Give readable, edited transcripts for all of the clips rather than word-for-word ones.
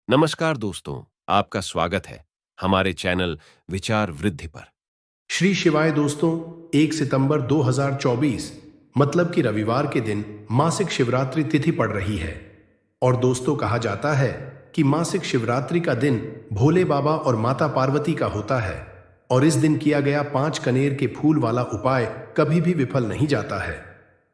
नमस्कार दोस्तों, आपका स्वागत है हमारे चैनल विचार वृद्धि पर। श्री शिवाय दोस्तों, 1 सितंबर 2024 मतलब कि रविवार के दिन मासिक शिवरात्रि तिथि पड़ रही है। और दोस्तों, कहा जाता है कि मासिक शिवरात्रि का दिन भोले बाबा और माता पार्वती का होता है और इस दिन किया गया 5 कनेर के फूल वाला उपाय कभी भी विफल नहीं जाता है।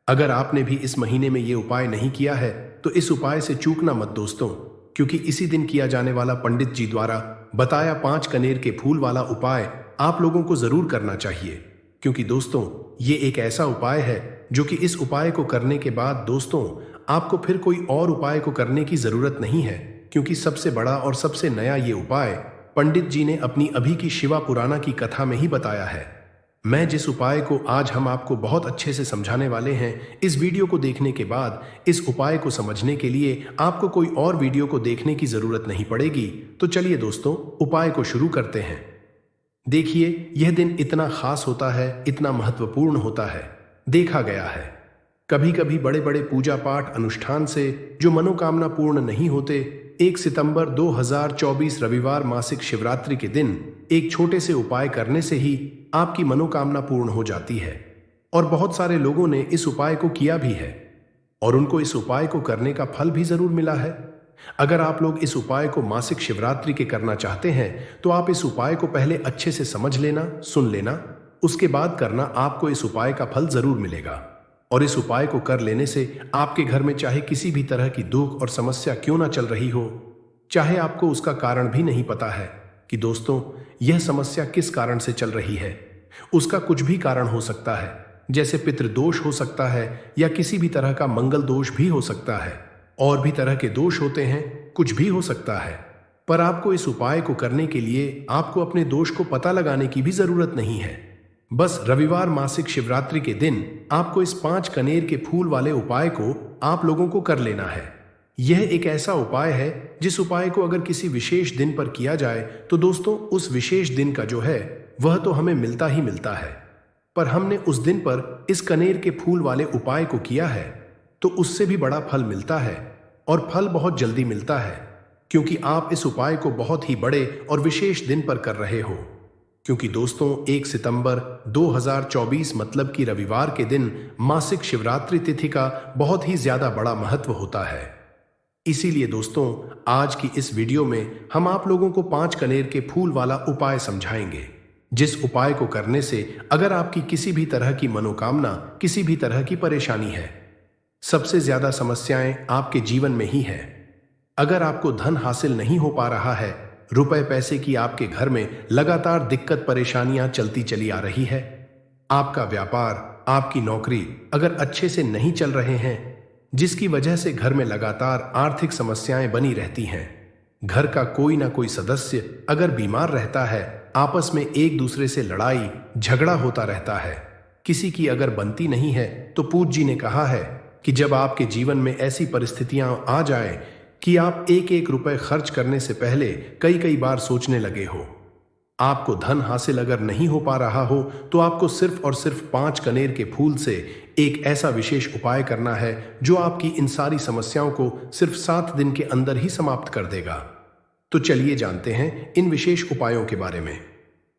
अगर आपने भी इस महीने में ये उपाय नहीं किया है तो इस उपाय से चूकना मत दोस्तों, क्योंकि इसी दिन किया जाने वाला पंडित जी द्वारा बताया 5 कनेर के फूल वाला उपाय आप लोगों को जरूर करना चाहिए। क्योंकि दोस्तों, ये एक ऐसा उपाय है जो कि इस उपाय को करने के बाद दोस्तों आपको फिर कोई और उपाय को करने की जरूरत नहीं है, क्योंकि सबसे बड़ा और सबसे नया ये उपाय पंडित जी ने अपनी अभी की शिवा पुराना की कथा में ही बताया है। मैं जिस उपाय को आज हम आपको बहुत अच्छे से समझाने वाले हैं, इस वीडियो को देखने के बाद इस उपाय को समझने के लिए आपको कोई और वीडियो को देखने की जरूरत नहीं पड़ेगी। तो चलिए दोस्तों, उपाय को शुरू करते हैं। देखिए, यह दिन इतना खास होता है, इतना महत्वपूर्ण होता है। देखा गया है कभी कभी बड़े बड़े पूजा पाठ अनुष्ठान से जो मनोकामना पूर्ण नहीं होते, 1 सितंबर 2024 रविवार मासिक शिवरात्रि के दिन एक छोटे से उपाय करने से ही आपकी मनोकामना पूर्ण हो जाती है। और बहुत सारे लोगों ने इस उपाय को किया भी है और उनको इस उपाय को करने का फल भी जरूर मिला है। अगर आप लोग इस उपाय को मासिक शिवरात्रि के करना चाहते हैं तो आप इस उपाय को पहले अच्छे से समझ लेना, सुन लेना, उसके बाद करना। आपको इस उपाय का फल जरूर मिलेगा। और इस उपाय को कर लेने से आपके घर में चाहे किसी भी तरह की दुख और समस्या क्यों ना चल रही हो, चाहे आपको उसका कारण भी नहीं पता है कि दोस्तों यह समस्या किस कारण से चल रही है, उसका कुछ भी कारण हो सकता है। जैसे पितृदोष हो सकता है या किसी भी तरह का मंगल दोष भी हो सकता है, और भी तरह के दोष होते हैं, कुछ भी हो सकता है। पर आपको इस उपाय को करने के लिए आपको अपने दोष को पता लगाने की भी जरूरत नहीं है। बस रविवार मासिक शिवरात्रि के दिन आपको इस 5 कनेर के फूल वाले उपाय को आप लोगों को कर लेना है। यह एक ऐसा उपाय है जिस उपाय को अगर किसी विशेष दिन पर किया जाए तो दोस्तों उस विशेष दिन का जो है वह तो हमें मिलता ही मिलता है। पर हमने उस दिन पर इस कनेर के फूल वाले उपाय को किया है तो उससे भी बड़ा फल मिलता है, और फल बहुत जल्दी मिलता है, क्योंकि आप इस उपाय को बहुत ही बड़े और विशेष दिन पर कर रहे हो। क्योंकि दोस्तों 1 सितंबर 2024 मतलब कि रविवार के दिन मासिक शिवरात्रि तिथि का बहुत ही ज्यादा बड़ा महत्व होता है। इसीलिए दोस्तों आज की इस वीडियो में हम आप लोगों को 5 कनेर के फूल वाला उपाय समझाएंगे, जिस उपाय को करने से अगर आपकी किसी भी तरह की मनोकामना, किसी भी तरह की परेशानी है, सबसे ज्यादा समस्याएं आपके जीवन में ही है। अगर आपको धन हासिल नहीं हो पा रहा है, रुपए पैसे की आपके घर में लगातार दिक्कत परेशानियां चलती चली आ रही है, आपका व्यापार, आपकी नौकरी अगर अच्छे से नहीं चल रहे हैं, जिसकी वजह से घर में लगातार आर्थिक समस्याएं बनी रहती हैं, घर का कोई ना कोई सदस्य अगर बीमार रहता है, आपस में एक दूसरे से लड़ाई झगड़ा होता रहता है, किसी की अगर बनती नहीं है, तो पूज्य जी ने कहा है कि जब आपके जीवन में ऐसी परिस्थितियां आ जाए कि आप एक एक रुपए खर्च करने से पहले कई कई बार सोचने लगे हो, आपको धन हासिल अगर नहीं हो पा रहा हो, तो आपको सिर्फ और सिर्फ 5 कनेर के फूल से एक ऐसा विशेष उपाय करना है जो आपकी इन सारी समस्याओं को सिर्फ 7 दिन के अंदर ही समाप्त कर देगा। तो चलिए जानते हैं इन विशेष उपायों के बारे में।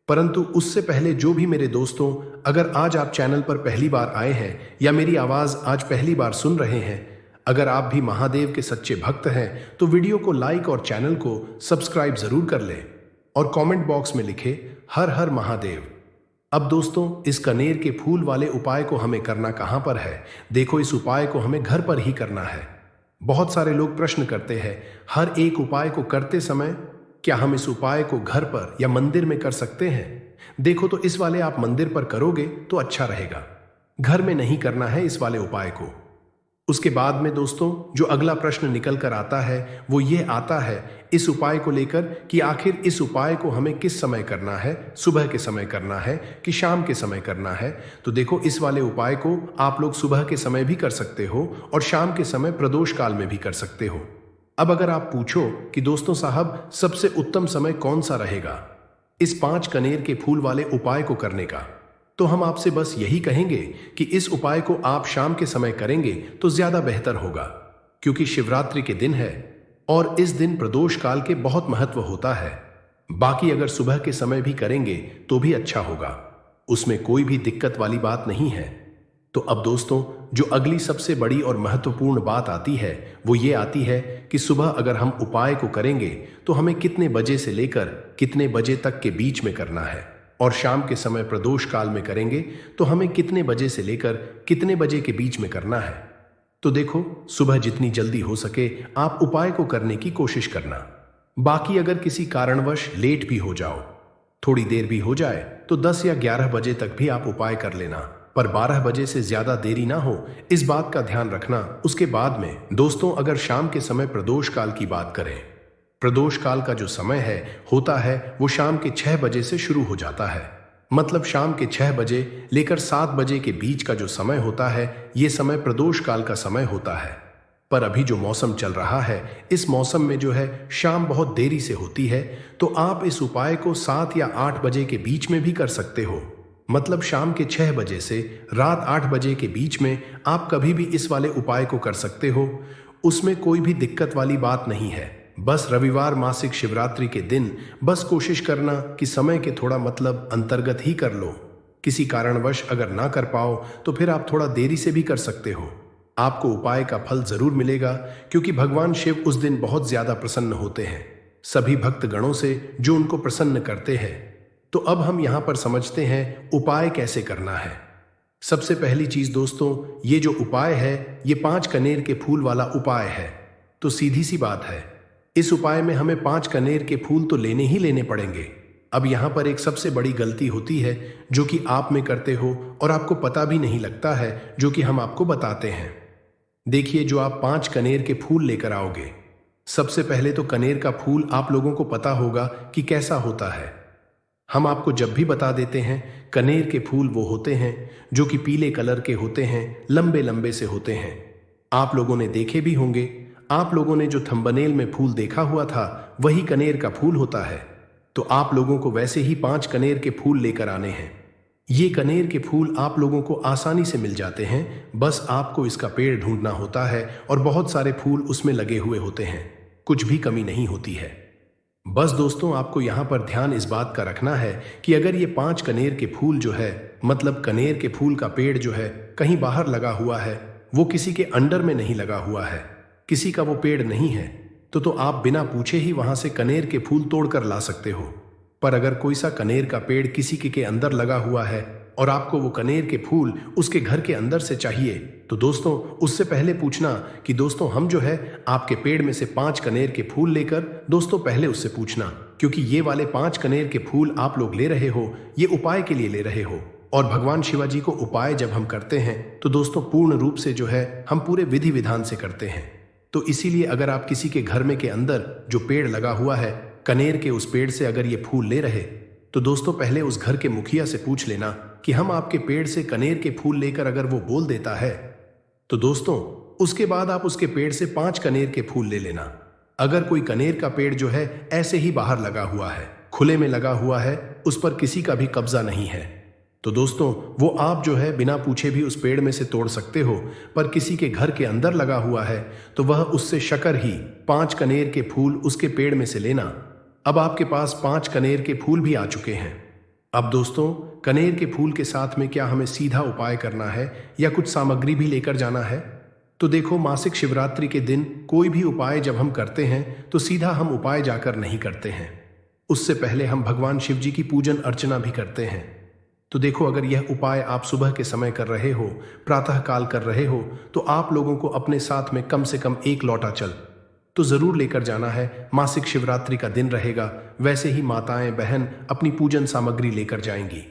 परंतु उससे पहले जो भी मेरे दोस्तों अगर आज आप चैनल पर पहली बार आए हैं या मेरी आवाज आज पहली बार सुन रहे हैं, अगर आप भी महादेव के सच्चे भक्त हैं तो वीडियो को लाइक और चैनल को सब्सक्राइब जरूर कर लें और कमेंट बॉक्स में लिखे हर हर महादेव। अब दोस्तों इस कनेर के फूल वाले उपाय को हमें करना कहां पर है? देखो, इस उपाय को हमें घर पर ही करना है। बहुत सारे लोग प्रश्न करते हैं हर एक उपाय को करते समय क्या हम इस उपाय को घर पर या मंदिर में कर सकते हैं? देखो, तो इस वाले आप मंदिर पर करोगे तो अच्छा रहेगा, घर में नहीं करना है इस वाले उपाय को। उसके बाद में दोस्तों जो अगला प्रश्न निकल कर आता है वो ये आता है इस उपाय को लेकर कि आखिर इस उपाय को हमें किस समय करना है, सुबह के समय करना है कि शाम के समय करना है? तो देखो, इस वाले उपाय को आप लोग सुबह के समय भी कर सकते हो और शाम के समय प्रदोष काल में भी कर सकते हो। अब अगर आप पूछो कि दोस्तों साहब सबसे उत्तम समय कौन सा रहेगा इस 5 कनेर के फूल वाले उपाय को करने का, तो हम आपसे बस यही कहेंगे कि इस उपाय को आप शाम के समय करेंगे तो ज्यादा बेहतर होगा, क्योंकि शिवरात्रि के दिन है और इस दिन प्रदोष काल के बहुत महत्व होता है। बाकी अगर सुबह के समय भी करेंगे तो भी अच्छा होगा, उसमें कोई भी दिक्कत वाली बात नहीं है। तो अब दोस्तों, जो अगली सबसे बड़ी और महत्वपूर्ण बात आती है वो ये आती है कि सुबह अगर हम उपाय को करेंगे तो हमें कितने बजे से लेकर कितने बजे तक के बीच में करना है, और शाम के समय प्रदोष काल में करेंगे तो हमें कितने बजे से लेकर कितने बजे के बीच में करना है। तो देखो, सुबह जितनी जल्दी हो सके आप उपाय को करने की कोशिश करना। बाकी अगर किसी कारणवश लेट भी हो जाओ, थोड़ी देर भी हो जाए, तो 10 या 11 बजे तक भी आप उपाय कर लेना, पर 12 बजे से ज्यादा देरी ना हो, इस बात का ध्यान रखना। उसके बाद में दोस्तों, अगर शाम के समय प्रदोष काल की बात करें, प्रदोष काल का जो समय है होता है वो शाम के 6 बजे से शुरू हो जाता है। मतलब शाम के 6 बजे लेकर 7 बजे के बीच का जो समय होता है ये समय प्रदोष काल का समय होता है। पर अभी जो मौसम चल रहा है, इस मौसम में जो है शाम बहुत देरी से होती है, तो आप इस उपाय को 7 या 8 बजे के बीच में भी कर सकते हो। मतलब शाम के 6 बजे से रात 8 बजे के बीच में आप कभी भी इस वाले उपाय को कर सकते हो, उसमें कोई भी दिक्कत वाली बात नहीं है। बस रविवार मासिक शिवरात्रि के दिन बस कोशिश करना कि समय के थोड़ा मतलब अंतर्गत ही कर लो। किसी कारणवश अगर ना कर पाओ तो फिर आप थोड़ा देरी से भी कर सकते हो। आपको उपाय का फल जरूर मिलेगा, क्योंकि भगवान शिव उस दिन बहुत ज्यादा प्रसन्न होते हैं सभी भक्त गणों से जो उनको प्रसन्न करते हैं। तो अब हम यहां पर समझते हैं उपाय कैसे करना है। सबसे पहली चीज दोस्तों, ये जो उपाय है ये 5 कनेर के फूल वाला उपाय है। तो सीधी सी बात है, इस उपाय में हमें 5 कनेर के फूल तो लेने ही लेने पड़ेंगे। अब यहां पर एक सबसे बड़ी गलती होती है जो कि आप में करते हो और आपको पता भी नहीं लगता है, जो कि हम आपको बताते हैं। देखिए, जो आप 5 कनेर के फूल लेकर आओगे, सबसे पहले तो कनेर का फूल आप लोगों को पता होगा कि कैसा होता है। हम आपको जब भी बता देते हैं, कनेर के फूल वो होते हैं जो कि पीले कलर के होते हैं, लंबे लंबे से होते हैं। आप लोगों ने देखे भी होंगे, आप लोगों ने जो थंबनेल में फूल देखा हुआ था वही कनेर का फूल होता है। तो आप लोगों को वैसे ही 5 कनेर के फूल लेकर आने हैं। ये कनेर के फूल आप लोगों को आसानी से मिल जाते हैं, बस आपको इसका पेड़ ढूंढना होता है और बहुत सारे फूल उसमें लगे हुए होते हैं, कुछ भी कमी नहीं होती है। बस दोस्तों, आपको यहाँ पर ध्यान इस बात का रखना है कि अगर ये 5 कनेर के फूल जो है, मतलब कनेर के फूल का पेड़ जो है कहीं बाहर लगा हुआ है, वो किसी के अंडर में नहीं लगा हुआ है, किसी का वो पेड़ नहीं है, तो आप बिना पूछे ही वहां से कनेर के फूल तोड़कर ला सकते हो। पर अगर कोई सा कनेर का पेड़ किसी के अंदर लगा हुआ है और आपको वो कनेर के फूल उसके घर के अंदर से चाहिए, तो दोस्तों उससे पहले पूछना कि दोस्तों हम जो है आपके पेड़ में से 5 कनेर के फूल लेकर, दोस्तों पहले उससे पूछना, क्योंकि ये वाले 5 कनेर के फूल आप लोग ले रहे हो ये उपाय के लिए ले रहे हो। और भगवान शिवाजी को उपाय जब हम करते हैं तो दोस्तों पूर्ण रूप से जो है हम पूरे विधि विधान से करते हैं। तो इसीलिए अगर आप किसी के घर में के अंदर जो पेड़ लगा हुआ है कनेर के, उस पेड़ से अगर ये फूल ले रहे, तो दोस्तों पहले उस घर के मुखिया से पूछ लेना कि हम आपके पेड़ से कनेर के फूल लेकर, अगर वो बोल देता है तो दोस्तों उसके बाद आप उसके पेड़ से 5 कनेर के फूल ले लेना। अगर कोई कनेर का पेड़ जो है ऐसे ही बाहर लगा हुआ है, खुले में लगा हुआ है, उस पर किसी का भी कब्जा नहीं है, तो दोस्तों वो आप जो है बिना पूछे भी उस पेड़ में से तोड़ सकते हो। पर किसी के घर के अंदर लगा हुआ है तो वह उससे शकर ही 5 कनेर के फूल उसके पेड़ में से लेना। अब आपके पास 5 कनेर के फूल भी आ चुके हैं। अब दोस्तों कनेर के फूल के साथ में क्या हमें सीधा उपाय करना है या कुछ सामग्री भी लेकर जाना है? तो देखो, मासिक शिवरात्रि के दिन कोई भी उपाय जब हम करते हैं तो सीधा हम उपाय जाकर नहीं करते हैं, उससे पहले हम भगवान शिव जी की पूजन अर्चना भी करते हैं। तो देखो, अगर यह उपाय आप सुबह के समय कर रहे हो, प्रातः काल कर रहे हो, तो आप लोगों को अपने साथ में कम से कम 1 लोटा जल तो जरूर लेकर जाना है। मासिक शिवरात्रि का दिन रहेगा, वैसे ही माताएं बहन अपनी पूजन सामग्री लेकर जाएंगी,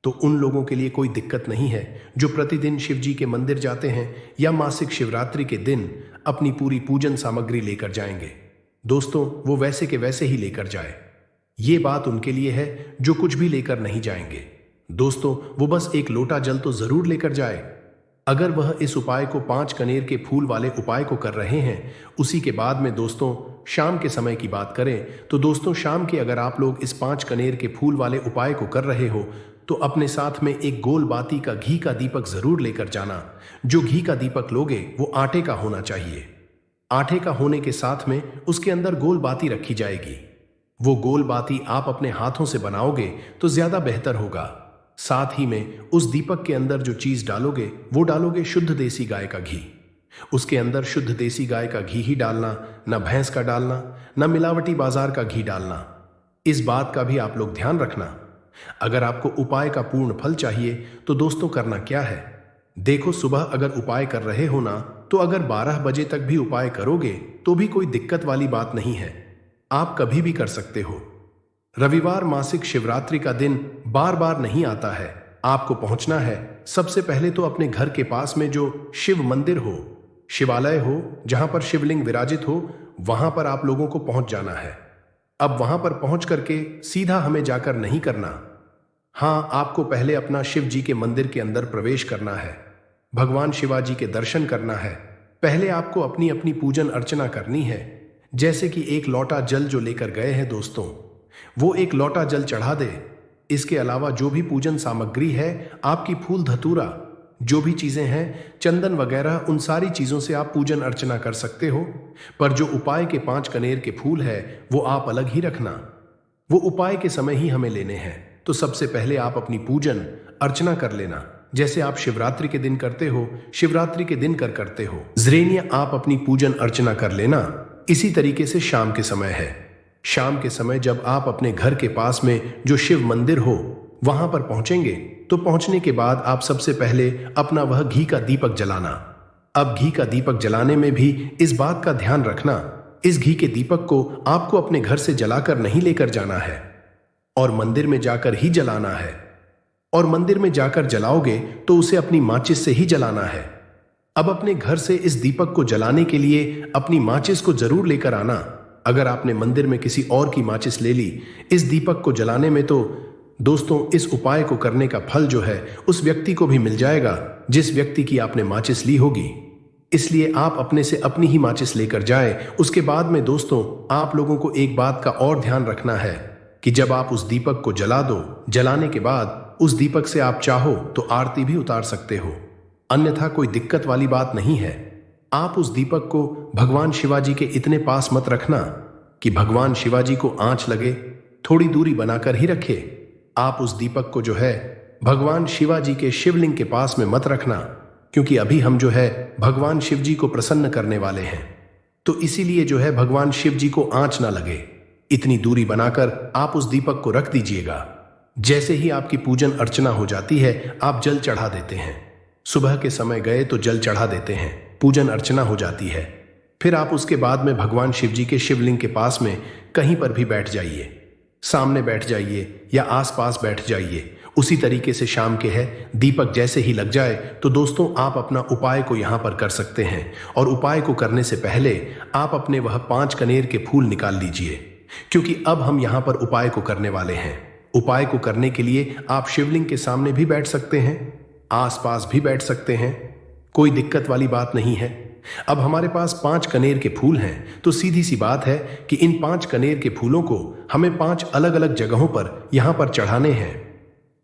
तो उन लोगों के लिए कोई दिक्कत नहीं है जो प्रतिदिन शिव जी के मंदिर जाते हैं या मासिक शिवरात्रि के दिन अपनी पूरी पूजन सामग्री लेकर जाएंगे। दोस्तों वो वैसे के वैसे ही लेकर जाए, ये बात उनके लिए है जो कुछ भी लेकर नहीं जाएंगे। दोस्तों वो बस 1 लोटा जल तो जरूर लेकर जाए। अगर वह इस उपाय को 5 कनेर के फूल वाले उपाय को कर रहे हैं, उसी के बाद में दोस्तों शाम के समय की बात करें तो दोस्तों शाम के अगर आप लोग इस 5 कनेर के फूल वाले उपाय को कर रहे हो तो अपने साथ में एक गोल बाती का घी का दीपक जरूर लेकर जाना। जो घी का दीपक लोगे वो आटे का होना चाहिए। आटे का होने के साथ में उसके अंदर गोल बाती रखी जाएगी। वो गोल बाती आप अपने हाथों से बनाओगे तो ज्यादा बेहतर होगा। साथ ही में उस दीपक के अंदर जो चीज डालोगे वो डालोगे शुद्ध देसी गाय का घी। उसके अंदर शुद्ध देसी गाय का घी ही डालना, न भैंस का डालना, न मिलावटी बाजार का घी डालना। इस बात का भी आप लोग ध्यान रखना। अगर आपको उपाय का पूर्ण फल चाहिए तो दोस्तों करना क्या है, देखो सुबह अगर उपाय कर रहे हो ना, तो अगर 12 बजे तक भी उपाय करोगे तो भी कोई दिक्कत वाली बात नहीं है, आप कभी भी कर सकते हो। रविवार मासिक शिवरात्रि का दिन बार बार नहीं आता है। आपको पहुंचना है सबसे पहले तो अपने घर के पास में जो शिव मंदिर हो, शिवालय हो, जहां पर शिवलिंग विराजित हो, वहां पर आप लोगों को पहुंच जाना है। अब वहां पर पहुंच करके सीधा हमें जाकर नहीं करना। हां, आपको पहले अपना शिव जी के मंदिर के अंदर प्रवेश करना है, भगवान शिवाजी के दर्शन करना है। पहले आपको अपनी अपनी पूजन अर्चना करनी है। जैसे कि एक लोटा जल जो लेकर गए हैं दोस्तों, वो एक लोटा जल चढ़ा दे। इसके अलावा जो भी पूजन सामग्री है, आपकी फूल धतूरा, जो भी चीजें हैं, चंदन वगैरह, उन सारी चीजों से आप पूजन अर्चना कर सकते हो। पर जो उपाय के 5 कनेर के फूल है वो आप अलग ही रखना, वो उपाय के समय ही हमें लेने हैं। तो सबसे पहले आप अपनी पूजन अर्चना कर लेना, जैसे आप शिवरात्रि के दिन करते हो, शिवरात्रि के दिन करते हो। जरेनिया आप अपनी पूजन अर्चना कर लेना। इसी तरीके से शाम के समय है। शाम के समय जब आप अपने घर के पास में जो शिव मंदिर हो वहां पर पहुंचेंगे तो पहुंचने के बाद आप सबसे पहले अपना वह घी का दीपक जलाना। अब घी का दीपक जलाने में भी इस बात का ध्यान रखना, इस घी के दीपक को आपको अपने घर से जलाकर नहीं लेकर जाना है और मंदिर में जाकर ही जलाना है। और मंदिर में जाकर जलाओगे तो उसे अपनी माचिस से ही जलाना है। अब अपने घर से इस दीपक को जलाने के लिए अपनी माचिस को जरूर लेकर आना। अगर आपने मंदिर में किसी और की माचिस ले ली इस दीपक को जलाने में, तो दोस्तों इस उपाय को करने का फल जो है उस व्यक्ति को भी मिल जाएगा जिस व्यक्ति की आपने माचिस ली होगी। इसलिए आप अपने से अपनी ही माचिस लेकर जाए। उसके बाद में दोस्तों आप लोगों को एक बात का और ध्यान रखना है कि जब आप उस दीपक को जला दो, जलाने के बाद उस दीपक से आप चाहो तो आरती भी उतार सकते हो, अन्यथा कोई दिक्कत वाली बात नहीं है। आप उस दीपक को भगवान शिवाजी के इतने पास मत रखना कि भगवान शिवाजी को आंच लगे, थोड़ी दूरी बनाकर ही रखे। आप उस दीपक को जो है भगवान शिवाजी के शिवलिंग के पास में मत रखना, क्योंकि अभी हम जो है भगवान शिव जी को प्रसन्न करने वाले हैं। तो इसीलिए जो है भगवान शिव जी को आंच ना लगे, इतनी दूरी बनाकर आप उस दीपक को रख दीजिएगा। जैसे ही आपकी पूजन अर्चना हो जाती है आप जल चढ़ा देते हैं। सुबह के समय गए तो जल चढ़ा देते हैं, पूजन अर्चना हो जाती है। फिर आप उसके बाद में भगवान शिव जी के शिवलिंग के पास में कहीं पर भी बैठ जाइए, सामने बैठ जाइए या आसपास बैठ जाइए। उसी तरीके से शाम के है दीपक जैसे ही लग जाए तो दोस्तों आप अपना उपाय को यहां पर कर सकते हैं। और उपाय को करने से पहले आप अपने वह 5 कनेर के फूल निकाल लीजिए, क्योंकि अब हम यहां पर उपाय को करने वाले हैं। उपाय को करने के लिए आप शिवलिंग के सामने भी बैठ सकते हैं, आसपास भी बैठ सकते हैं, कोई दिक्कत वाली बात नहीं है। अब हमारे पास 5 कनेर के फूल हैं, तो सीधी सी बात है कि इन 5 कनेर के फूलों को हमें 5 अलग अलग जगहों पर यहां पर चढ़ाने हैं।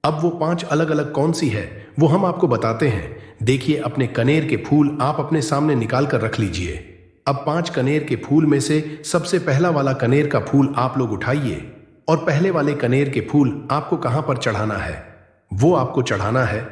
अब वो 5 अलग अलग कौन सी है वो हम आपको बताते हैं। देखिए अपने कनेर के फूल आप अपने सामने निकाल कर रख लीजिए। अब 5 कनेर के फूल में से सबसे पहला वाला कनेर का फूल आप लोग उठाइए और पहले वाले कनेर के फूल आपको कहां पर चढ़ाना है, वो आपको चढ़ाना है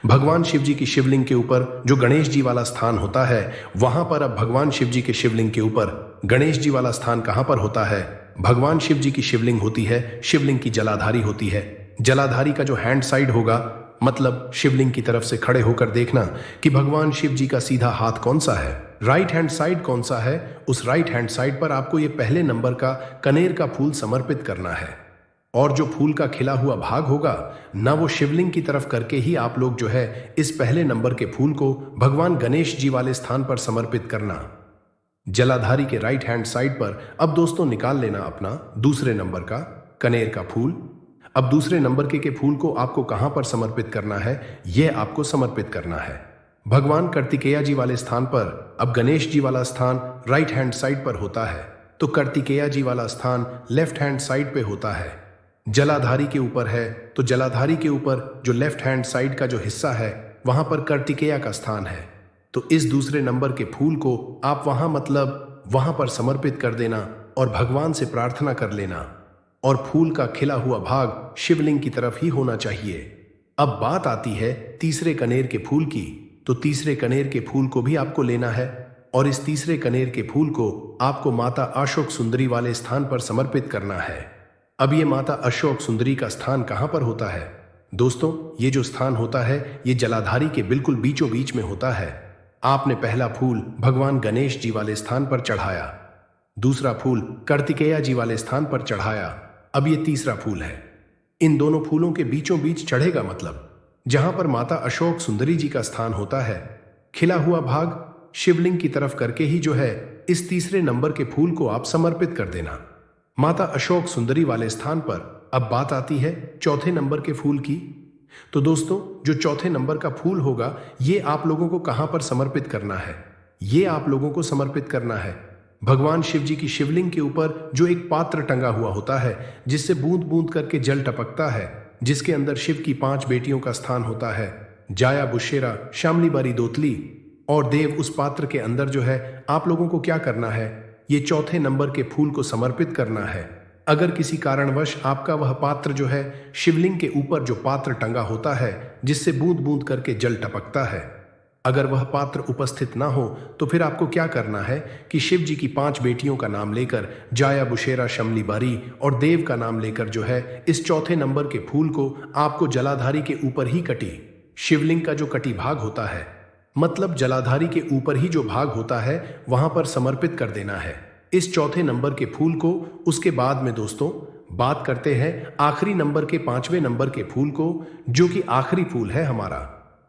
भगवान शिव जी की शिवलिंग के ऊपर। जो गणेश जी वाला स्थान होता है वहां पर अब भगवान शिव जी के शिवलिंग के ऊपर गणेश जी वाला स्थान कहां पर होता है, भगवान शिव जी की शिवलिंग होती है, शिवलिंग की जलाधारी होती है। जलाधारी का जो हैंड साइड होगा, मतलब शिवलिंग की तरफ से खड़े होकर देखना कि भगवान शिव जी का सीधा हाथ कौन सा है, राइट हैंड साइड कौन सा है। उस राइट हैंड साइड पर आपको ये पहले नंबर का कनेर का फूल समर्पित करना है। और जो फूल का खिला हुआ भाग होगा ना, वो शिवलिंग की तरफ करके ही आप लोग जो है इस पहले नंबर के फूल को भगवान गणेश जी वाले स्थान पर समर्पित करना, जलाधारी के राइट हैंड साइड पर। अब दोस्तों निकाल लेना अपना दूसरे नंबर का कनेर का फूल। अब दूसरे नंबर के फूल को आपको कहां पर समर्पित करना है, यह आपको समर्पित करना है भगवान कार्तिकेय जी वाले स्थान पर। अब गणेश जी वाला स्थान राइट हैंड साइड पर होता है, तो कार्तिकेय जी वाला स्थान लेफ्ट हैंड साइड पे होता है। जलाधारी के ऊपर है तो जलाधारी के ऊपर जो लेफ्ट हैंड साइड का जो हिस्सा है वहां पर कार्तिकेय का स्थान है। तो इस दूसरे नंबर के फूल को आप वहां पर समर्पित कर देना और भगवान से प्रार्थना कर लेना। और फूल का खिला हुआ भाग शिवलिंग की तरफ ही होना चाहिए। अब बात आती है तीसरे कनेर के फूल की। तो तीसरे कनेर के फूल को भी आपको लेना है और इस तीसरे कनेर के फूल को आपको माता अशोक सुंदरी वाले स्थान पर समर्पित करना है। अब ये माता अशोक सुंदरी का स्थान कहां पर होता है? दोस्तों, ये जो स्थान होता है ये जलाधारी के बिल्कुल बीचों बीच में होता है। आपने पहला फूल भगवान गणेश जी वाले स्थान पर चढ़ाया, दूसरा फूल कार्तिकेया जी वाले स्थान पर चढ़ाया, अब ये तीसरा फूल है। इन दोनों फूलों के बीचों बीच चढ़ेगा, मतलब जहां पर माता अशोक सुंदरी जी का स्थान होता है। खिला हुआ भाग शिवलिंग की तरफ करके ही जो है इस तीसरे नंबर के फूल को आप समर्पित कर देना माता अशोक सुंदरी वाले स्थान पर। अब बात आती है चौथे नंबर के फूल की। तो दोस्तों, जो चौथे नंबर का फूल होगा ये आप लोगों को कहां पर समर्पित करना है? ये आप लोगों को समर्पित करना है भगवान शिव जी की शिवलिंग के ऊपर जो एक पात्र टंगा हुआ होता है जिससे बूंद बूंद करके जल टपकता है, जिसके अंदर शिव की 5 बेटियों का स्थान होता है, जाया, बुशेरा, शामली बारी, दोतली और देव। उस पात्र के अंदर जो है आप लोगों को क्या करना है? ये चौथे नंबर के फूल को समर्पित करना है। अगर किसी कारणवश आपका वह पात्र जो है शिवलिंग के ऊपर जो पात्र टंगा होता है जिससे बूंद बूंद करके जल टपकता है, अगर वह पात्र उपस्थित ना हो तो फिर आपको क्या करना है कि शिव जी की 5 बेटियों का नाम लेकर, जाया, बुशेरा, शमली बारी और देव का नाम लेकर जो है इस चौथे नंबर के फूल को आपको जलाधारी के ऊपर ही कटी शिवलिंग का जो कटी भाग होता है, मतलब जलाधारी के ऊपर ही जो भाग होता है वहां पर समर्पित कर देना है इस चौथे नंबर के फूल को। उसके बाद में दोस्तों बात करते हैं आखिरी नंबर के 5वें नंबर के फूल को, जो कि आखिरी फूल है हमारा।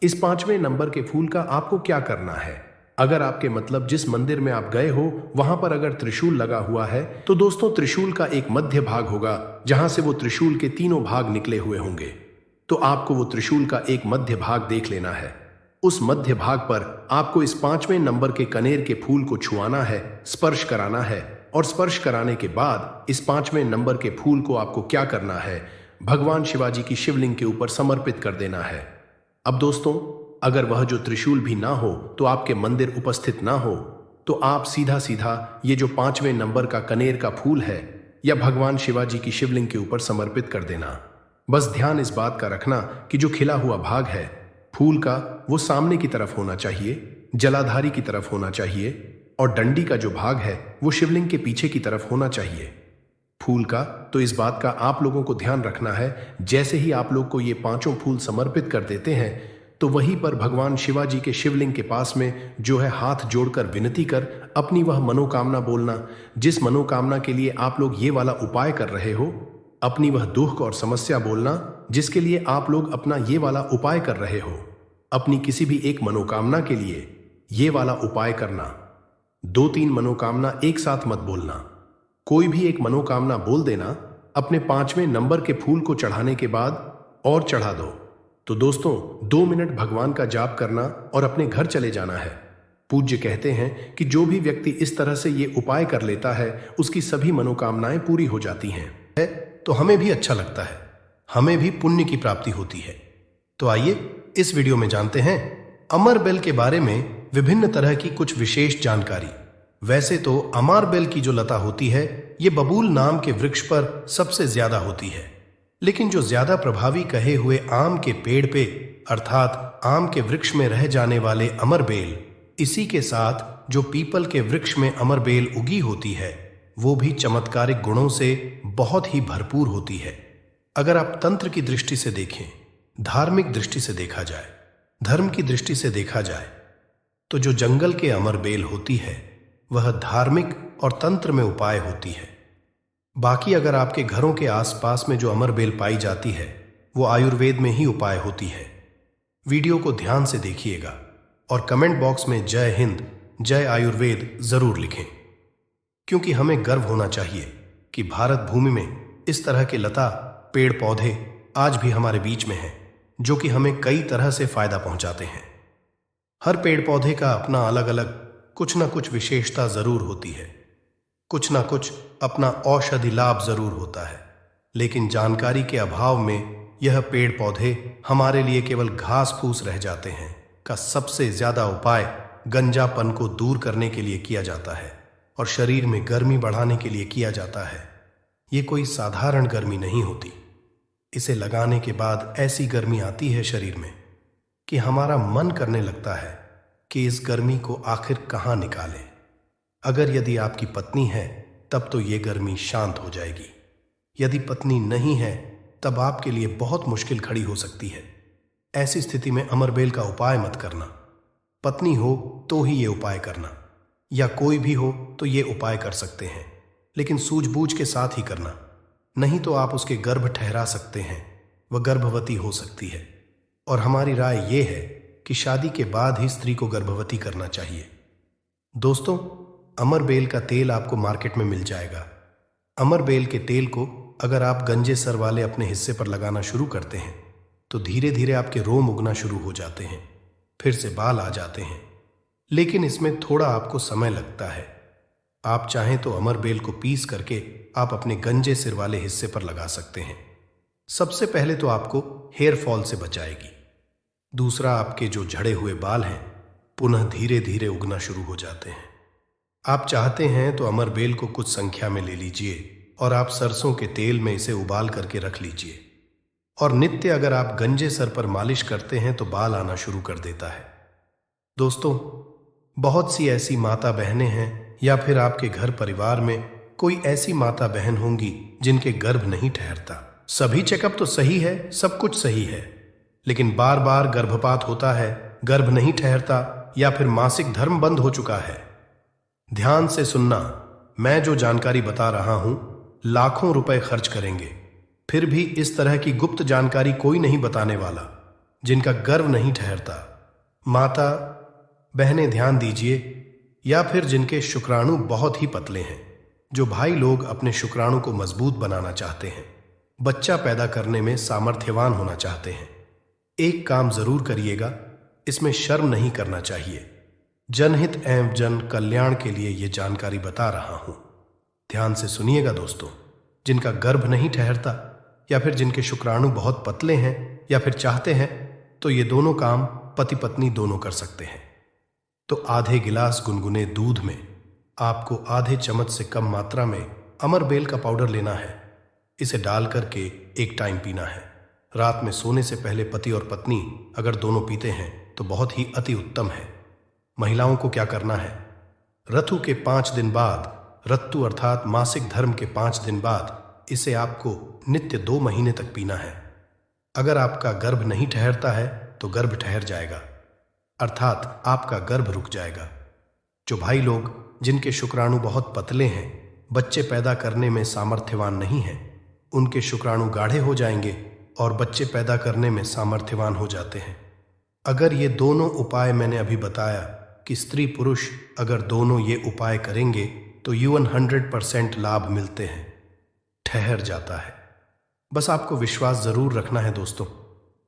इस 5वें नंबर के फूल का आपको क्या करना है? अगर आपके मतलब जिस मंदिर में आप गए हो वहां पर अगर त्रिशूल लगा हुआ है तो दोस्तों त्रिशूल का एक मध्य भाग होगा जहां से वो त्रिशूल के तीनों भाग निकले हुए होंगे। तो आपको वो त्रिशूल का एक मध्य भाग देख लेना है। उस मध्य भाग पर आपको इस 5वें नंबर के कनेर के फूल को छुआना है, स्पर्श कराना है और स्पर्श कराने के बाद इस 5वें नंबर के फूल को आपको क्या करना है? भगवान शिवाजी की शिवलिंग के ऊपर समर्पित कर देना है। अब दोस्तों, अगर वह जो त्रिशूल भी ना हो तो आपके मंदिर उपस्थित ना हो तो आप सीधा सीधा ये जो 5वें नंबर का कनेर का फूल है या भगवान शिवाजी की शिवलिंग के ऊपर समर्पित कर देना। बस ध्यान इस बात का रखना कि जो खिला हुआ भाग है फूल का वो सामने की तरफ होना चाहिए, जलाधारी की तरफ होना चाहिए और डंडी का जो भाग है वो शिवलिंग के पीछे की तरफ होना चाहिए फूल का। तो इस बात का आप लोगों को ध्यान रखना है। जैसे ही आप लोग को ये 5 फूल समर्पित कर देते हैं तो वहीं पर भगवान शिवाजी के शिवलिंग के पास में जो है हाथ जोड़कर विनती कर अपनी वह मनोकामना बोलना, जिस मनोकामना के लिए आप लोग ये वाला उपाय कर रहे हो। अपनी वह दुख और समस्या बोलना जिसके लिए आप लोग अपना ये वाला उपाय कर रहे हो। अपनी किसी भी एक मनोकामना के लिए ये वाला उपाय करना। 2-3 मनोकामना एक साथ मत बोलना, कोई भी एक मनोकामना बोल देना। अपने 5वें नंबर के फूल को चढ़ाने के बाद और चढ़ा दो। तो दोस्तों 2 मिनट भगवान का जाप करना और अपने घर चले जाना है। पूज्य कहते हैं कि जो भी व्यक्ति इस तरह से ये उपाय कर लेता है उसकी सभी मनोकामनाएं पूरी हो जाती हैं। तो हमें भी अच्छा लगता है, हमें भी पुण्य की प्राप्ति होती है। तो आइए इस वीडियो में जानते हैं अमर बेल के बारे में विभिन्न तरह की कुछ विशेष जानकारी। वैसे तो अमर बेल की जो लता होती है ये बबूल नाम के वृक्ष पर सबसे ज्यादा होती है, लेकिन जो ज्यादा प्रभावी कहे हुए आम के पेड़ पे अर्थात आम के वृक्ष में रह जाने वाले अमर बेल, इसी के साथ जो पीपल के वृक्ष में अमर बेल उगी होती है वो भी चमत्कारिक गुणों से बहुत ही भरपूर होती है। अगर आप तंत्र की दृष्टि से देखें, धार्मिक दृष्टि से देखा जाए, धर्म की दृष्टि से देखा जाए तो जो जंगल के अमर बेल होती है वह धार्मिक और तंत्र में उपाय होती है। बाकी अगर आपके घरों के आसपास में जो अमर बेल पाई जाती है वो आयुर्वेद में ही उपाय होती है। वीडियो को ध्यान से देखिएगा और कमेंट बॉक्स में जय हिंद, जय आयुर्वेद जरूर लिखें, क्योंकि हमें गर्व होना चाहिए कि भारत भूमि में इस तरह के लता पेड़ पौधे आज भी हमारे बीच में हैं जो कि हमें कई तरह से फायदा पहुंचाते हैं। हर पेड़ पौधे का अपना अलग अलग कुछ ना कुछ विशेषता जरूर होती है, कुछ ना कुछ अपना औषधि लाभ जरूर होता है, लेकिन जानकारी के अभाव में यह पेड़ पौधे हमारे लिए केवल घास फूस रह जाते हैं। का सबसे ज्यादा उपाय गंजापन को दूर करने के लिए किया जाता है और शरीर में गर्मी बढ़ाने के लिए किया जाता है। ये कोई साधारण गर्मी नहीं होती। इसे लगाने के बाद ऐसी गर्मी आती है शरीर में कि हमारा मन करने लगता है कि इस गर्मी को आखिर कहाँ निकालें। अगर यदि आपकी पत्नी है तब तो ये गर्मी शांत हो जाएगी। यदि पत्नी नहीं है तब आपके लिए बहुत मुश्किल खड़ी हो सकती है। ऐसी स्थिति में अमरबेल का उपाय मत करना। पत्नी हो तो ही ये उपाय करना, या कोई भी हो तो ये उपाय कर सकते हैं, लेकिन सूझबूझ के साथ ही करना, नहीं तो आप उसके गर्भ ठहरा सकते हैं, वह गर्भवती हो सकती है। और हमारी राय ये है कि शादी के बाद ही स्त्री को गर्भवती करना चाहिए। दोस्तों, अमरबेल का तेल आपको मार्केट में मिल जाएगा। अमरबेल के तेल को अगर आप गंजे सर वाले अपने हिस्से पर लगाना शुरू करते हैं तो धीरे धीरे आपके रोम उगना शुरू हो जाते हैं, फिर से बाल आ जाते हैं, लेकिन इसमें थोड़ा आपको समय लगता है। आप चाहें तो अमरबेल को पीस करके आप अपने गंजे सिर वाले हिस्से पर लगा सकते हैं। सबसे पहले तो आपको हेयर फॉल से बचाएगी। दूसरा, आपके जो झड़े हुए बाल हैं पुनः धीरे धीरे उगना शुरू हो जाते हैं। आप चाहते हैं तो अमरबेल को कुछ संख्या में ले लीजिए और आप सरसों के तेल में इसे उबाल करके रख लीजिए, और नित्य अगर आप गंजे सर पर मालिश करते हैं तो बाल आना शुरू कर देता है। दोस्तों, बहुत सी ऐसी माता बहनें हैं या फिर आपके घर परिवार में कोई ऐसी माता बहन होंगी जिनके गर्भ नहीं ठहरता। सभी चेकअप तो सही है, सब कुछ सही है, लेकिन बार बार गर्भपात होता है, गर्भ नहीं ठहरता, या फिर मासिक धर्म बंद हो चुका है। ध्यान से सुनना, मैं जो जानकारी बता रहा हूं लाखों रुपए खर्च करेंगे, फिर भी इस तरह की गुप्त जानकारी कोई नहीं बताने वाला जिनका गर्भ नहीं ठहरता। माता बहनें ध्यान दीजिए, या फिर जिनके शुक्राणु बहुत ही पतले हैं, जो भाई लोग अपने शुक्राणु को मजबूत बनाना चाहते हैं, बच्चा पैदा करने में सामर्थ्यवान होना चाहते हैं। एक काम जरूर करिएगा, इसमें शर्म नहीं करना चाहिए। जनहित एवं जन कल्याण के लिए यह जानकारी बता रहा हूं। ध्यान से सुनिएगा दोस्तों, जिनका गर्भ नहीं ठहरता या फिर जिनके शुक्राणु बहुत पतले हैं या फिर चाहते हैं, तो ये दोनों काम पति पत्नी दोनों कर सकते हैं। तो आधे गिलास गुनगुने दूध में आपको आधे चम्मच से कम मात्रा में अमरबेल का पाउडर लेना है। इसे डाल करके एक टाइम पीना है। रात में सोने से पहले पति और पत्नी अगर दोनों पीते हैं तो बहुत ही अति उत्तम है। महिलाओं को क्या करना है, ऋतु के 5 दिन बाद, ऋतु अर्थात मासिक धर्म के 5 दिन बाद इसे आपको नित्य 2 महीने तक पीना है। अगर आपका गर्भ नहीं ठहरता है तो गर्भ ठहर जाएगा, अर्थात आपका गर्भ रुक जाएगा। जो भाई लोग जिनके शुक्राणु बहुत पतले हैं, बच्चे पैदा करने में सामर्थ्यवान नहीं हैं, उनके शुक्राणु गाढ़े हो जाएंगे और बच्चे पैदा करने में सामर्थ्यवान हो जाते हैं। अगर ये दोनों उपाय मैंने अभी बताया कि स्त्री पुरुष अगर दोनों ये उपाय करेंगे तो यून 100% लाभ मिलते हैं, ठहर जाता है। बस आपको विश्वास जरूर रखना है दोस्तों।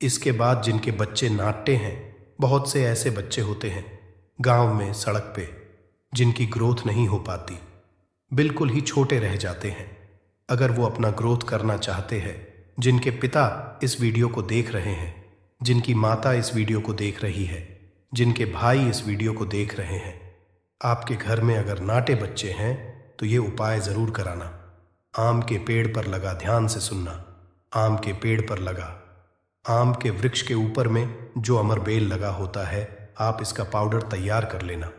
इसके बाद जिनके बच्चे नाट्य हैं, बहुत से ऐसे बच्चे होते हैं गांव में, सड़क पे, जिनकी ग्रोथ नहीं हो पाती, बिल्कुल ही छोटे रह जाते हैं। अगर वो अपना ग्रोथ करना चाहते हैं, जिनके पिता इस वीडियो को देख रहे हैं, जिनकी माता इस वीडियो को देख रही है, जिनके भाई इस वीडियो को देख रहे हैं, आपके घर में अगर नाटे बच्चे हैं तो ये उपाय जरूर कराना। आम के पेड़ पर लगा, ध्यान से सुनना, आम के पेड़ पर लगा, आम के वृक्ष के ऊपर में जो अमरबेल लगा होता है, आप इसका पाउडर तैयार कर लेना।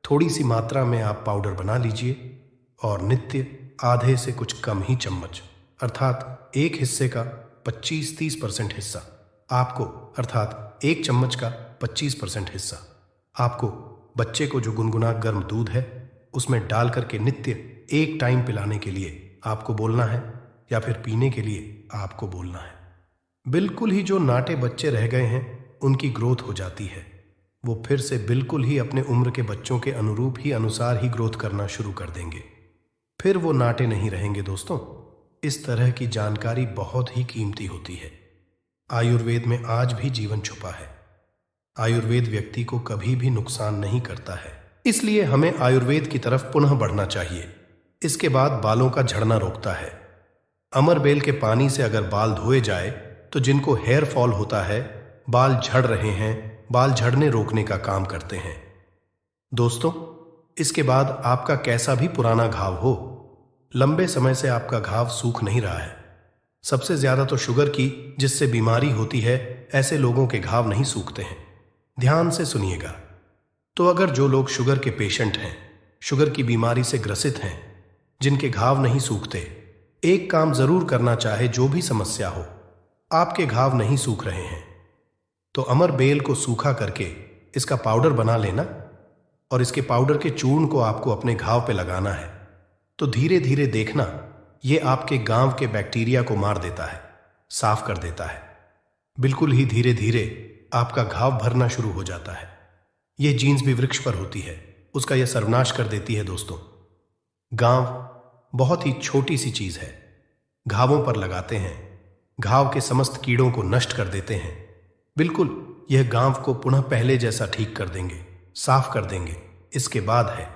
थोड़ी सी मात्रा में आप पाउडर बना लीजिए और नित्य आधे से कुछ कम ही चम्मच, अर्थात एक हिस्से का 25-30% हिस्सा आपको, अर्थात एक चम्मच का 25% हिस्सा आपको बच्चे को जो गुनगुना गर्म दूध है उसमें डाल करके नित्य एक टाइम पिलाने के लिए आपको बोलना है, या फिर पीने के लिए आपको बोलना है। बिल्कुल ही जो नाटे बच्चे रह गए हैं उनकी ग्रोथ हो जाती है। वो फिर से बिल्कुल ही अपने उम्र के बच्चों के अनुरूप ही अनुसार ही ग्रोथ करना शुरू कर देंगे। फिर वो नाटे नहीं रहेंगे दोस्तों। इस तरह की जानकारी बहुत ही कीमती होती है। आयुर्वेद में आज भी जीवन छुपा है। आयुर्वेद व्यक्ति को कभी भी नुकसान नहीं करता है, इसलिए हमें आयुर्वेद की तरफ पुनः बढ़ना चाहिए। इसके बाद बालों का झड़ना रोकता है। अमरबेल के पानी से अगर बाल धोए जाए तो जिनको हेयर फॉल होता है, बाल झड़ रहे हैं, बाल झड़ने रोकने का काम करते हैं। दोस्तों, इसके बाद आपका कैसा भी पुराना घाव हो, लंबे समय से आपका घाव सूख नहीं रहा है। सबसे ज्यादा तो शुगर की जिससे बीमारी होती है, ऐसे लोगों के घाव नहीं सूखते हैं। ध्यान से सुनिएगा। तो अगर जो लोग शुगर के पेशेंट हैं, शुगर की बीमारी से ग्रसित हैं, जिनके घाव नहीं सूखते, एक काम जरूर करना चाहे जो भी समस्या हो, आपके घाव नहीं सूख रहे हैं, तो अमर बेल को सूखा करके इसका पाउडर बना लेना और इसके पाउडर के चूर्ण को आपको अपने घाव पे लगाना है। तो धीरे धीरे देखना, ये आपके गांव के बैक्टीरिया को मार देता है, साफ कर देता है। बिल्कुल ही धीरे धीरे आपका घाव भरना शुरू हो जाता है। ये जीन्स भी वृक्ष पर होती है, उसका यह सर्वनाश कर देती है। दोस्तों, गांव बहुत ही छोटी सी चीज है, घावों पर लगाते हैं, घाव के समस्त कीड़ों को नष्ट कर देते हैं। बिल्कुल यह गांव को पुनः पहले जैसा ठीक कर देंगे, साफ कर देंगे। इसके बाद है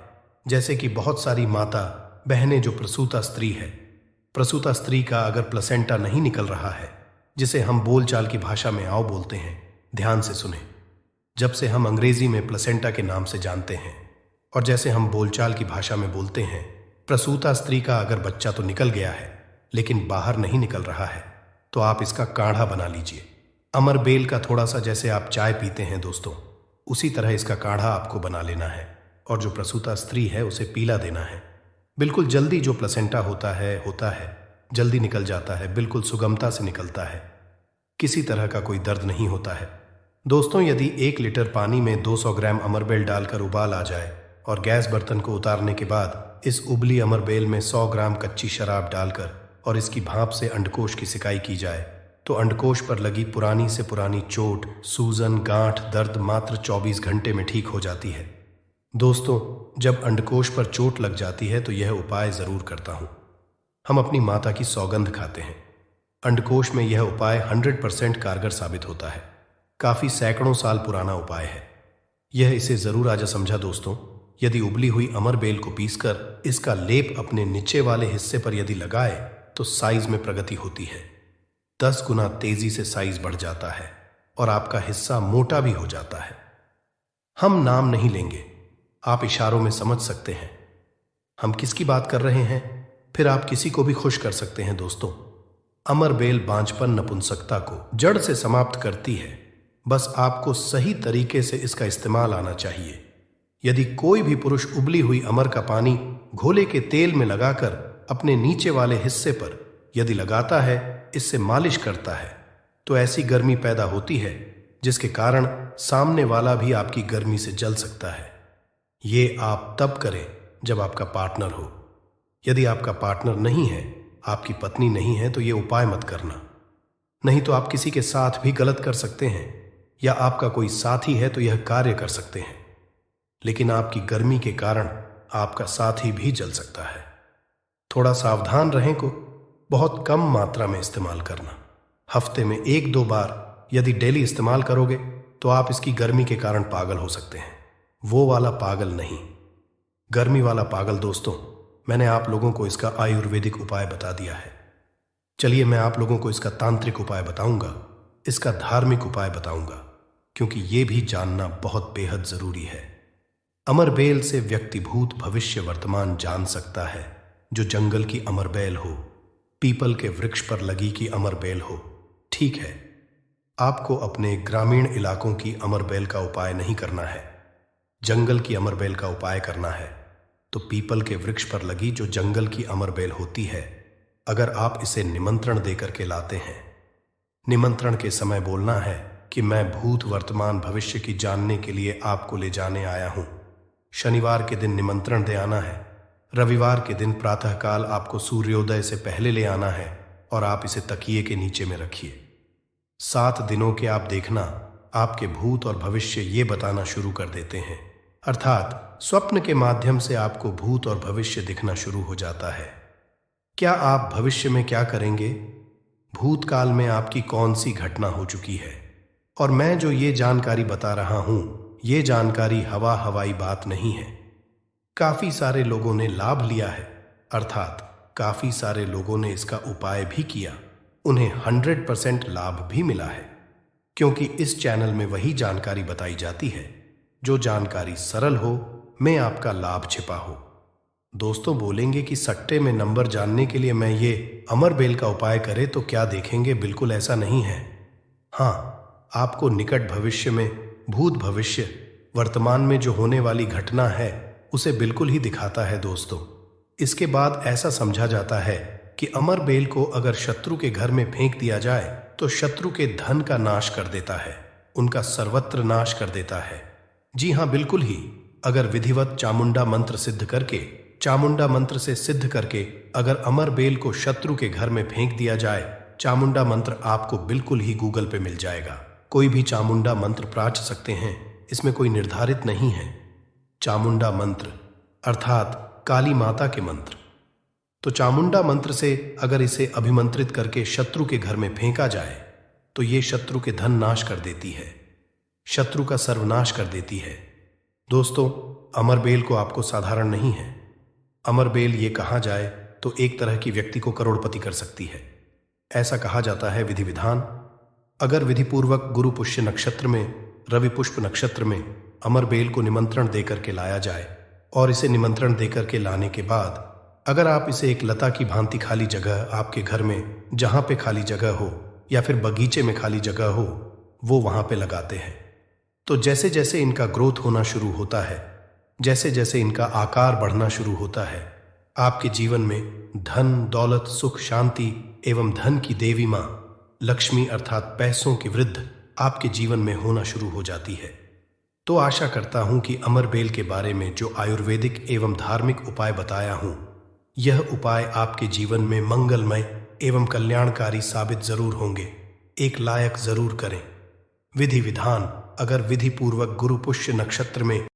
जैसे कि बहुत सारी माता बहनें जो प्रसूता स्त्री है, प्रसूता स्त्री का अगर प्लेसेंटा नहीं निकल रहा है, जिसे हम बोलचाल की भाषा में आओ बोलते हैं, ध्यान से सुने। जब से हम अंग्रेजी में प्लेसेंटा के नाम से जानते हैं और जैसे हम बोलचाल की भाषा में बोलते हैं, प्रसूता स्त्री का अगर बच्चा तो निकल गया है लेकिन बाहर नहीं निकल रहा है, तो आप इसका काढ़ा बना लीजिए। अमर बेल का थोड़ा सा जैसे आप चाय पीते हैं दोस्तों, उसी तरह इसका काढ़ा आपको बना लेना है और जो प्रसूता स्त्री है उसे पीला देना है। बिल्कुल जल्दी जो प्लेसेंटा होता है जल्दी निकल जाता है, बिल्कुल सुगमता से निकलता है, किसी तरह का कोई दर्द नहीं होता है। दोस्तों, यदि 1 लीटर पानी में 200 ग्राम अमरबेल डालकर उबाल आ जाए और गैस बर्तन को उतारने के बाद इस उबली अमरबेल में 100 ग्राम कच्ची शराब डालकर और इसकी भाप से अंडकोश की सिकाई की जाए, तो अंडकोश पर लगी पुरानी से पुरानी चोट, सूजन, गांठ, दर्द मात्र 24 घंटे में ठीक हो जाती है। दोस्तों, जब अंडकोश पर चोट लग जाती है तो यह उपाय जरूर करता हूं। हम अपनी माता की सौगंध खाते हैं। अंडकोश में यह उपाय 100% कारगर साबित होता है। काफी सैकड़ों साल पुराना उपाय है यह, इसे जरूर आजा समझा दोस्तों। यदि उबली हुई अमर बेल को पीसकर इसका लेप अपने नीचे वाले हिस्से पर यदि लगाए तो साइज में प्रगति होती है। 10 गुना तेजी से साइज बढ़ जाता है और आपका हिस्सा मोटा भी हो जाता है। हम नाम नहीं लेंगे, आप इशारों में समझ सकते हैं हम किसकी बात कर रहे हैं, फिर आप किसी को भी खुश कर सकते हैं। दोस्तों, अमर बेल बांझपन, नपुंसकता को जड़ से समाप्त करती है। बस आपको सही तरीके से इसका इस्तेमाल आना चाहिए। यदि कोई भी पुरुष उबली हुई अमर का पानी घोले के तेल में लगाकर अपने नीचे वाले हिस्से पर यदि लगाता है, इससे मालिश करता है, तो ऐसी गर्मी पैदा होती है जिसके कारण सामने वाला भी आपकी गर्मी से जल सकता है। ये आप तब करें जब आपका पार्टनर हो। यदि आपका पार्टनर नहीं है, आपकी पत्नी नहीं है, तो ये उपाय मत करना। नहीं तो आप किसी के साथ भी गलत कर सकते हैं, या आपका कोई साथी है तो यह कार्य कर सकते हैं, लेकिन आपकी गर्मी के कारण आपका साथी भी जल सकता है। थोड़ा सावधान रहें को बहुत कम मात्रा में इस्तेमाल करना। हफ्ते में 1-2 बार यदि डेली इस्तेमाल करोगे तो आप इसकी गर्मी के कारण पागल हो सकते हैं। वो वाला पागल नहीं, गर्मी वाला पागल। दोस्तों, मैंने आप लोगों को इसका आयुर्वेदिक उपाय बता दिया है। चलिए मैं आप लोगों को इसका तांत्रिक उपाय बताऊंगा, इसका धार्मिक उपाय बताऊंगा, क्योंकि ये भी जानना बहुत बेहद जरूरी है। अमरबेल से व्यक्ति भूत भविष्य वर्तमान जान सकता है। जो जंगल की अमरबेल हो, पीपल के वृक्ष पर लगी की अमरबेल हो। ठीक है, आपको अपने ग्रामीण इलाकों की अमरबेल का उपाय नहीं करना है, जंगल की अमरबेल का उपाय करना है। तो पीपल के वृक्ष पर लगी जो जंगल की अमरबेल होती है, अगर आप इसे निमंत्रण देकर के लाते हैं, निमंत्रण के समय बोलना है कि मैं भूत वर्तमान भविष्य की जानने के लिए आपको ले जाने आया हूं। शनिवार के दिन निमंत्रण दे आना है, रविवार के दिन प्रातःकाल आपको सूर्योदय से पहले ले आना है और आप इसे तकिए के नीचे में रखिए। 7 दिनों के आप देखना, आपके भूत और भविष्य ये बताना शुरू कर देते हैं, अर्थात स्वप्न के माध्यम से आपको भूत और भविष्य दिखना शुरू हो जाता है। क्या आप भविष्य में क्या करेंगे, भूतकाल में आपकी कौन सी घटना हो चुकी है, और मैं जो ये जानकारी बता रहा हूं, ये जानकारी हवाई बात नहीं है। काफी सारे लोगों ने लाभ लिया है, अर्थात काफी सारे लोगों ने इसका उपाय भी किया, उन्हें 100% लाभ भी मिला है, क्योंकि इस चैनल में वही जानकारी बताई जाती है जो जानकारी सरल हो, में आपका लाभ छिपा हो। दोस्तों बोलेंगे कि सट्टे में नंबर जानने के लिए मैं ये अमर बेल का उपाय करे तो क्या देखेंगे? बिल्कुल ऐसा नहीं है। हाँ, आपको निकट भविष्य में, भूत भविष्य, वर्तमान में जो होने वाली घटना है उसे बिल्कुल ही दिखाता है दोस्तों। इसके बाद ऐसा समझा जाता है कि अमर बेल को अगर शत्रु के घर में फेंक दिया जाए तो शत्रु के धन का नाश कर देता है, उनका सर्वत्र नाश कर देता है। जी हाँ, बिल्कुल ही। अगर विधिवत चामुंडा मंत्र सिद्ध करके, चामुंडा मंत्र से सिद्ध करके अगर अमर बेल को शत्रु के घर में फेंक दिया जाए, चामुंडा मंत्र आपको बिल्कुल ही गूगल पे मिल जाएगा। कोई भी चामुंडा मंत्र प्राच सकते हैं, इसमें कोई निर्धारित नहीं है। चामुंडा मंत्र अर्थात काली माता के मंत्र। तो चामुंडा मंत्र से अगर इसे अभिमंत्रित करके शत्रु के घर में फेंका जाए तो ये शत्रु के धन नाश कर देती है, शत्रु का सर्वनाश कर देती है। दोस्तों, अमर बेल को आपको साधारण नहीं है। अमर बेल ये कहा जाए तो एक तरह की व्यक्ति को करोड़पति कर सकती है। ऐसा कहा जाता है विधि विधान। अगर विधिपूर्वक गुरु पुष्य नक्षत्र में, रवि पुष्प नक्षत्र में अमर बेल को निमंत्रण देकर के लाया जाए और इसे निमंत्रण देकर के लाने के बाद अगर आप इसे एक लता की भांति खाली जगह आपके घर में, जहां पे खाली जगह हो या फिर बगीचे में खाली जगह हो, वो वहां पे लगाते हैं तो जैसे जैसे इनका ग्रोथ होना शुरू होता है, जैसे जैसे इनका आकार बढ़ना शुरू होता है, आपके जीवन में धन, दौलत, सुख, शांति एवं धन की देवी मां लक्ष्मी अर्थात पैसों की वृद्धि आपके जीवन में होना शुरू हो जाती है। तो आशा करता हूं कि अमर बेल के बारे में जो आयुर्वेदिक एवं धार्मिक उपाय बताया हूं, यह उपाय आपके जीवन में मंगलमय एवं कल्याणकारी साबित जरूर होंगे। एक लायक जरूर करें। विधि विधान। अगर विधि पूर्वक गुरु पुष्य नक्षत्र में